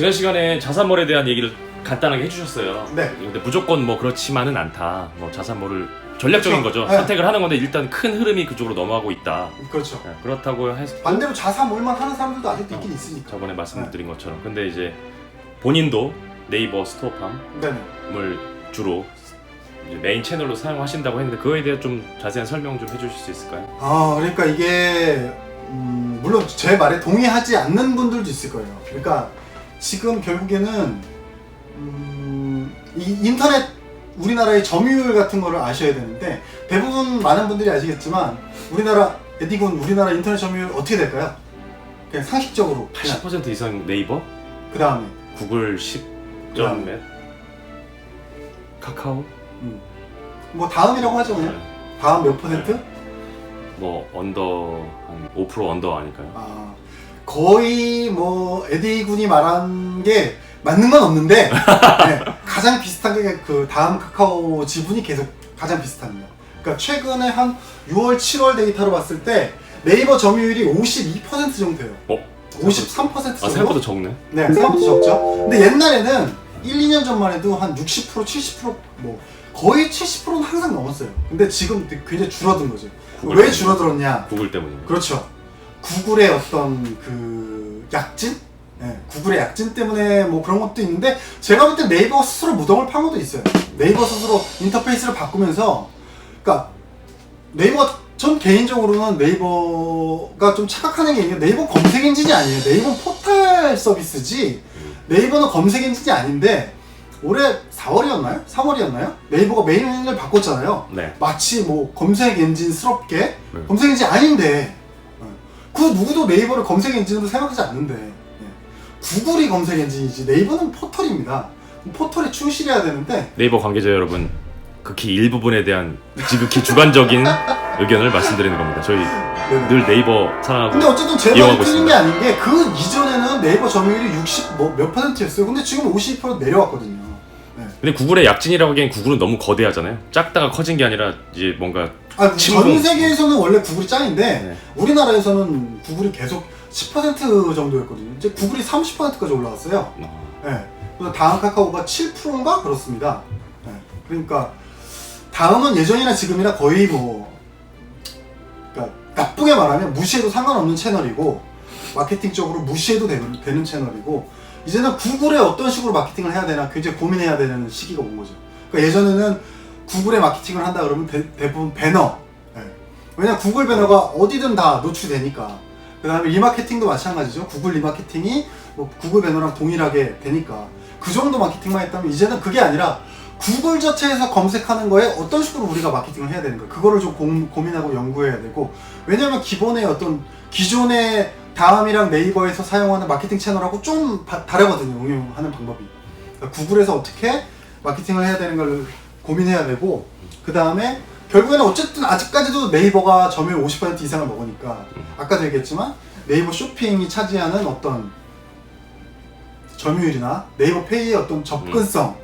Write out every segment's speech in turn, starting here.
지난 시간에 자사몰에 대한 얘기를 간단하게 해주셨어요. 네. 근데 무조건 뭐 그렇지만은 않다. 뭐 자사몰을 전략적인 그렇죠. 거죠. 네. 선택을 하는 건데 일단 큰 흐름이 그쪽으로 넘어가고 있다. 그렇죠. 네, 그렇다고 해서 반대로 자사몰만 하는 사람들도 아직도 있긴 있으니까. 저번에 말씀드린 것처럼. 근데 이제 본인도 네이버 스토어팜을 네네. 주로 이제 메인 채널로 사용하신다고 했는데 그거에 대해 좀 자세한 설명 좀 해주실 수 있을까요? 그러니까 이게 물론 제 말에 동의하지 않는 분들도 있을 거예요. 그러니까 지금 결국에는 이 인터넷 우리나라의 점유율 같은 거를 아셔야 되는데 대부분 많은 분들이 아시겠지만 우리나라 에디군 우리나라 인터넷 점유율 어떻게 될까요? 그냥 상식적으로 80% 이상 네이버, 그 다음에 구글 10점 몇, 카카오, 뭐 다음이라고 하죠 그냥. 다음 몇 %? 뭐 언더 한 5% 언더 아닐까요? 거의 뭐 에디군이 말한 게 맞는 건 없는데 네, 가장 비슷한 게 그 다음 카카오 지분이 계속 가장 비슷합니다. 그러니까 최근에 한 6월, 7월 데이터로 봤을 때 네이버 점유율이 52% 정도 돼요. 53% 정도? 생각보다 적네. 네, 생각보다 적죠. 근데 옛날에는 1, 2년 전만 해도 한 60%, 70% 뭐 거의 70%는 항상 넘었어요. 근데 지금 굉장히 줄어든 거죠. 왜 줄어들었냐? 구글 때문입니다. 그렇죠. 구글의 어떤 그 약진? 네, 구글의 약진 때문에 뭐 그런 것도 있는데 제가 볼 때 네이버 스스로 무덤을 판 것도 있어요. 네이버 스스로 인터페이스를 바꾸면서 그러니까 네이버가 전 개인적으로는 네이버가 좀 착각하는 게 있는 게 네이버 검색 엔진이 아니에요. 네이버는 포털 서비스지 네이버는 검색 엔진이 아닌데 올해 4월이었나요? 3월이었나요? 네이버가 메인을 바꿨잖아요. 네. 마치 뭐 검색 엔진스럽게 검색 엔진 아닌데 그 누구도 네이버를 검색 엔진으로 생각하지 않는데 구글이 검색 엔진이지 네이버는 포털입니다. 포털에 충실해야 되는데 네이버 관계자 여러분 극히 일부분에 대한 지극히 주관적인 의견을 말씀드리는 겁니다. 저희 늘 네이버 사랑하고 근데 어쨌든 제 말이 이용하고 틀린 게 있습니다. 아닌 게 그 이전에는 네이버 점유율이 60 뭐 몇 %였어요. 근데 지금 52% 내려왔거든요. 네. 근데 구글의 약진이라고 하기엔 구글은 너무 거대하잖아요. 작다가 커진 게 아니라 이제 뭔가 전 세계에서는 원래 구글이 짱인데 네. 우리나라에서는 구글이 계속 10% 정도였거든요. 이제 구글이 30%까지 올라왔어요. 네. 그래서 다음 카카오가 7%인가 그렇습니다. 네. 그러니까 다음은 예전이나 지금이나 거의 뭐 그러니까 나쁘게 말하면 무시해도 상관없는 채널이고 마케팅적으로 무시해도 되는 채널이고 이제는 구글에 어떤 식으로 마케팅을 해야 되나 굉장히 고민해야 되는 시기가 온 거죠. 그러니까 예전에는 구글에 마케팅을 한다 그러면 대부분 배너. 네. 왜냐면 구글 배너가 어디든 다 노출되니까. 그 다음에 리마케팅도 마찬가지죠. 구글 리마케팅이 뭐 구글 배너랑 동일하게 되니까 그 정도 마케팅만 했다면 이제는 그게 아니라 구글 자체에서 검색하는 거에 어떤 식으로 우리가 마케팅을 해야 되는 거 그거를 좀 고민하고 연구해야 되고 왜냐면 기본의 어떤 기존의 다음이랑 네이버에서 사용하는 마케팅 채널하고 좀 다르거든요. 응용하는 방법이. 그러니까 구글에서 어떻게 마케팅을 해야 되는 걸 고민해야 되고 그 다음에 결국에는 어쨌든 아직까지도 네이버가 점유율 50% 이상을 먹으니까 아까도 얘기했지만 네이버 쇼핑이 차지하는 어떤 점유율이나 네이버 페이의 어떤 접근성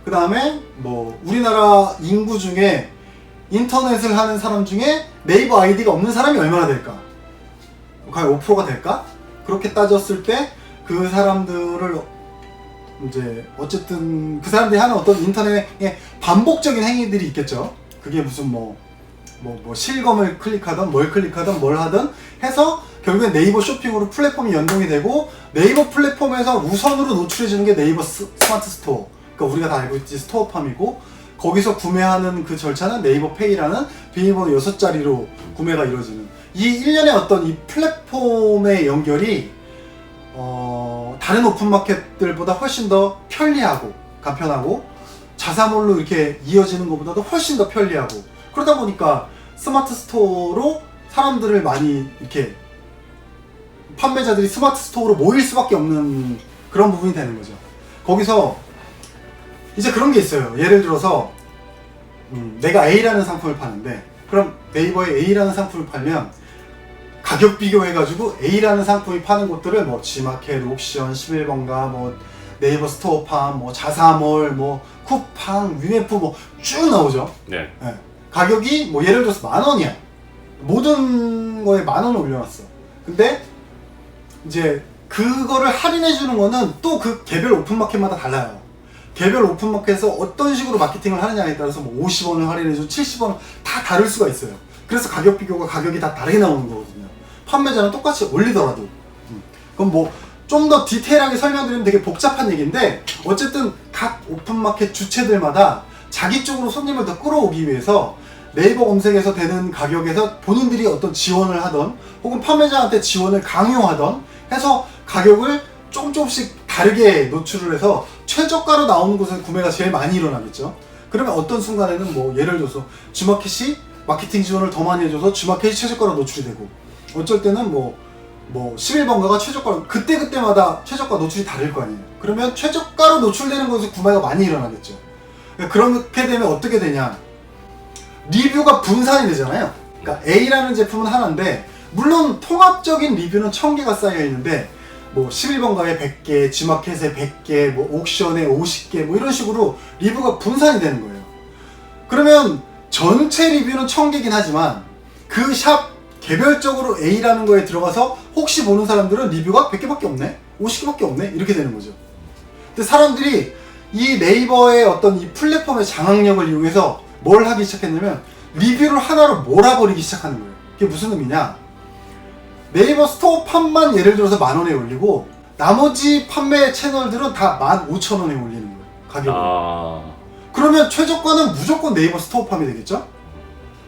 그 다음에 뭐 우리나라 인구 중에 인터넷을 하는 사람 중에 네이버 아이디가 없는 사람이 얼마나 될까? 과연 5%가 될까? 그렇게 따졌을 때 그 사람들을 이제 어쨌든 그 사람들이 하는 어떤 인터넷의 반복적인 행위들이 있겠죠. 그게 무슨 뭐 실검을 클릭하든 뭘 클릭하든 뭘 하든 해서 결국엔 네이버 쇼핑으로 플랫폼이 연동이 되고 네이버 플랫폼에서 우선으로 노출해주는 게 네이버 스마트 스토어. 그러니까 우리가 다 알고 있지 스토어팜이고 거기서 구매하는 그 절차는 네이버 페이라는 비밀번호 6자리로 구매가 이루어지는 이 일련의 어떤 이 플랫폼의 연결이 다른 오픈마켓들보다 훨씬 더 편리하고 간편하고 자사몰로 이렇게 이어지는 것보다도 훨씬 더 편리하고 그러다 보니까 스마트 스토어로 사람들을 많이 이렇게 판매자들이 스마트 스토어로 모일 수밖에 없는 그런 부분이 되는 거죠. 거기서 이제 그런 게 있어요. 예를 들어서 내가 A라는 상품을 파는데 그럼 네이버에 A라는 상품을 팔면 가격 비교해가지고 A라는 상품이 파는 곳들을 뭐 G마켓, 옥션, 11번가, 뭐 네이버 스토어팜, 뭐 자사몰, 뭐 쿠팡, 위메프 뭐 쭉 나오죠. 네. 네. 가격이 뭐 예를 들어서 10,000원이야. 모든 거에 10,000원을 올려놨어. 근데 이제 그거를 할인해 주는 거는 또 그 개별 오픈마켓마다 달라요. 개별 오픈마켓에서 어떤 식으로 마케팅을 하느냐에 따라서 뭐 50원을 할인해줘, 70원을 다 다를 수가 있어요. 그래서 가격 비교가 가격이 다 다르게 나오는 거거든요. 판매자는 똑같이 올리더라도. 그럼 뭐 좀 더 디테일하게 설명드리면 되게 복잡한 얘기인데, 어쨌든 각 오픈마켓 주체들마다 자기 쪽으로 손님을 더 끌어오기 위해서 네이버 검색에서 되는 가격에서 본인들이 어떤 지원을 하던 혹은 판매자한테 지원을 강요하던 해서 가격을 조금씩 다르게 노출을 해서 최저가로 나오는 곳에서 구매가 제일 많이 일어나겠죠. 그러면 어떤 순간에는 뭐 예를 들어서 주마켓이 마케팅 지원을 더 많이 해줘서 주마켓이 최저가로 노출이 되고, 어쩔 때는 뭐 11번가가 최저가로 그때마다 최저가 노출이 다를 거 아니에요. 그러면 최저가로 노출되는 곳에서 구매가 많이 일어나겠죠. 그렇게 되면 어떻게 되냐, 리뷰가 분산이 되잖아요. 그러니까 A라는 제품은 하나인데 물론 통합적인 리뷰는 1000개가 쌓여 있는데 뭐 11번가에 100개, G마켓에 100개, 뭐 옥션에 50개 뭐 이런 식으로 리뷰가 분산이 되는 거예요. 그러면 전체 리뷰는 1000개긴 하지만 그 샵 개별적으로 A라는 거에 들어가서 혹시 보는 사람들은 리뷰가 100개밖에 없네? 50개밖에 없네? 이렇게 되는 거죠. 근데 사람들이 이 네이버의 어떤 이 플랫폼의 장악력을 이용해서 뭘 하기 시작했냐면 리뷰를 하나로 몰아버리기 시작하는 거예요. 그게 무슨 의미냐? 네이버 스토어판만 예를 들어서 10,000원에 올리고 나머지 판매 채널들은 다 15,000원에 올리는 거예요. 가격을. 그러면 최저가는 무조건 네이버 스토어팜이 되겠죠?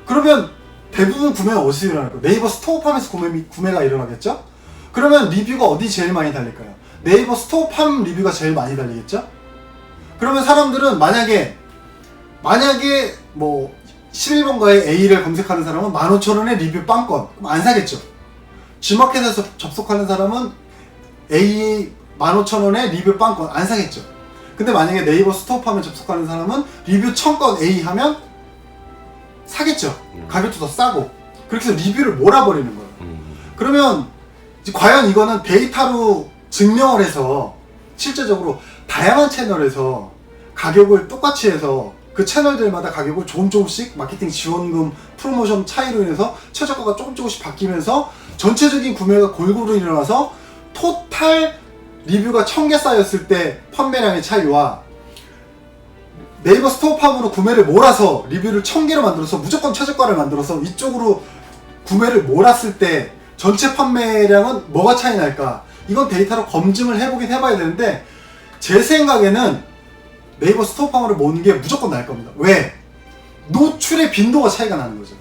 그러면 대부분 구매가 어디서 일어날까요? 네이버 스토어팜에서 구매가 일어나겠죠? 그러면 리뷰가 어디 제일 많이 달릴까요? 네이버 스토어팜 리뷰가 제일 많이 달리겠죠? 그러면 사람들은 만약에 뭐 11번가에 A를 검색하는 사람은 15,000원에 리뷰 빵건, 그럼 안 사겠죠? G마켓에서 접속하는 사람은 A 15,000원에 리뷰 빵건 안 사겠죠? 근데 만약에 네이버 스토어팜에 접속하는 사람은 리뷰 1000건 A 하면 사겠죠? 가격도 더 싸고. 그렇게 해서 리뷰를 몰아버리는 거예요. 그러면 이제 과연 이거는 데이터로 증명을 해서 실제적으로 다양한 채널에서 가격을 똑같이 해서 그 채널들마다 가격을 조금씩 마케팅 지원금, 프로모션 차이로 인해서 최저가가 조금씩 바뀌면서 전체적인 구매가 골고루 일어나서 토탈 리뷰가 1000개 쌓였을 때 판매량의 차이와 네이버 스토어팜으로 구매를 몰아서 리뷰를 1000개로 만들어서 무조건 최저가를 만들어서 이쪽으로 구매를 몰았을 때 전체 판매량은 뭐가 차이 날까? 이건 데이터로 검증을 해봐야 되는데 제 생각에는 네이버 스토어팜으로 모으는 게 무조건 나을 겁니다. 왜? 노출의 빈도가 차이가 나는 거죠.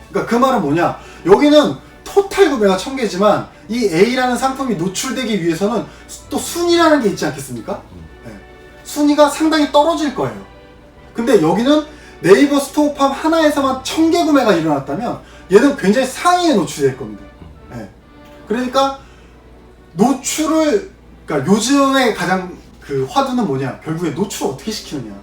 그러니까 그 말은 뭐냐? 여기는 토탈 구매가 1000개지만 이 A라는 상품이 노출되기 위해서는 또 순위라는 게 있지 않겠습니까? 네. 순위가 상당히 떨어질 거예요. 근데 여기는 네이버 스토어팜 하나에서만 1000개 구매가 일어났다면 얘는 굉장히 상위에 노출이 될 겁니다. 네. 그러니까 그러니까 요즘에 가장 그 화두는 뭐냐? 결국에 노출을 어떻게 시키느냐?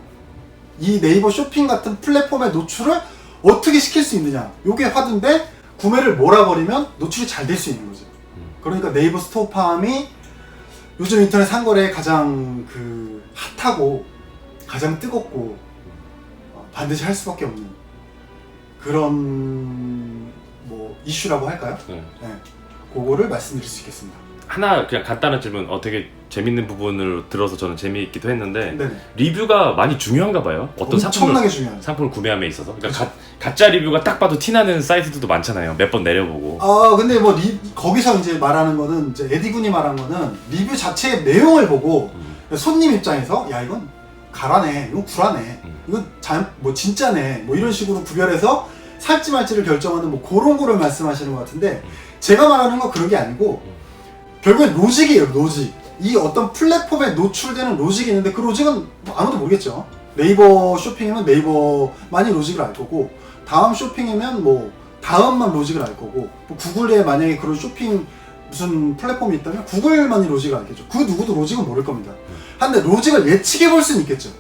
이 네이버 쇼핑 같은 플랫폼의 노출을 어떻게 시킬 수 있느냐? 요게 화두인데 구매를 몰아버리면 노출이 잘 될 수 있는 거죠. 그러니까 네이버 스토어팜이 요즘 인터넷 상거래에 가장 그 핫하고 가장 뜨겁고 반드시 할 수밖에 없는 그런 뭐 이슈라고 할까요? 네. 그거를 말씀드릴 수 있겠습니다. 하나 그냥 간단한 질문, 되게 재밌는 부분을 들어서 저는 재미있기도 했는데 네네. 리뷰가 많이 중요한가 봐요. 어떤 엄청나게 중요해요. 상품을 구매함에 있어서. 그러니까 가짜 리뷰가 딱 봐도 티나는 사이트들도 많잖아요. 몇 번 내려보고. 근데 뭐 거기서 이제 말하는 거는 이제 에디군이 말한 거는 리뷰 자체의 내용을 보고 손님 입장에서 야 이건 가라네, 이건 구라네, 이건 뭐 진짜네, 뭐 이런 식으로 구별해서 살지 말지를 결정하는 뭐 그런 거를 말씀하시는 것 같은데 제가 말하는 건 그런 게 아니고 결국엔 로직이에요. 로직. 이 어떤 플랫폼에 노출되는 로직이 있는데 그 로직은 뭐 아무도 모르겠죠. 네이버 쇼핑이면 네이버만이 로직을 알 거고 다음 쇼핑이면 뭐 다음만 로직을 알 거고 뭐 구글에 만약에 그런 쇼핑 무슨 플랫폼이 있다면 구글만이 로직을 알겠죠. 그 누구도 로직은 모를 겁니다. 한데 로직을 예측해 볼 수는 있겠죠.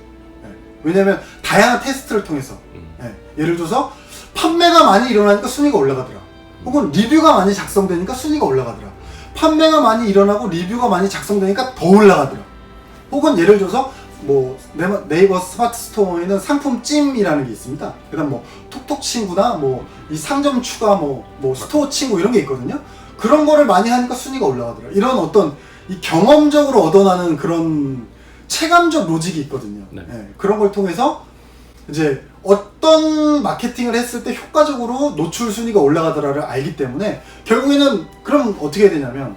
왜냐면 다양한 테스트를 통해서 예를 들어서 판매가 많이 일어나니까 순위가 올라가더라. 혹은 리뷰가 많이 작성되니까 순위가 올라가더라. 판매가 많이 일어나고 리뷰가 많이 작성되니까 더 올라가더라. 혹은 예를 들어서 뭐 네이버 스마트 스토어에는 상품 찜이라는 게 있습니다. 그다음 뭐 톡톡 친구나 뭐 이 상점 추가 뭐 스토어 친구 이런 게 있거든요. 그런 거를 많이 하니까 순위가 올라가더라. 이런 어떤 이 경험적으로 얻어나는 그런 체감적 로직이 있거든요. 네. 예, 그런 걸 통해서 이제 어떤 마케팅을 했을 때 효과적으로 노출 순위가 올라가더라를 알기 때문에 결국에는 그럼 어떻게 해야 되냐면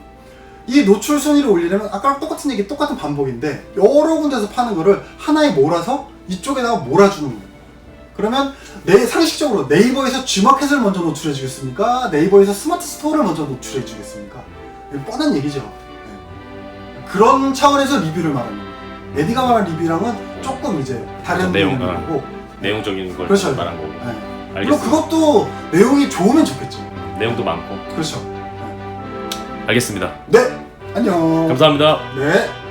이 노출 순위를 올리려면 아까랑 똑같은 얘기 똑같은 반복인데 여러 군데서 파는 거를 하나에 몰아서 이쪽에다가 몰아주는 거예요. 그러면 상식적으로 네이버에서 G마켓을 먼저 노출해 주겠습니까? 네이버에서 스마트 스토어를 먼저 노출해 주겠습니까? 뻔한 얘기죠. 네. 그런 차원에서 리뷰를 말하는 거예요. 에디가 말한 리뷰랑은 조금 이제 다른 내용이고 내용적인 걸 그렇죠. 말한 거고. 네. 물론 알겠습니다. 그것도 내용이 좋으면 좋겠죠. 내용도 많고. 그렇죠. 알겠습니다. 네, 안녕. 감사합니다. 네.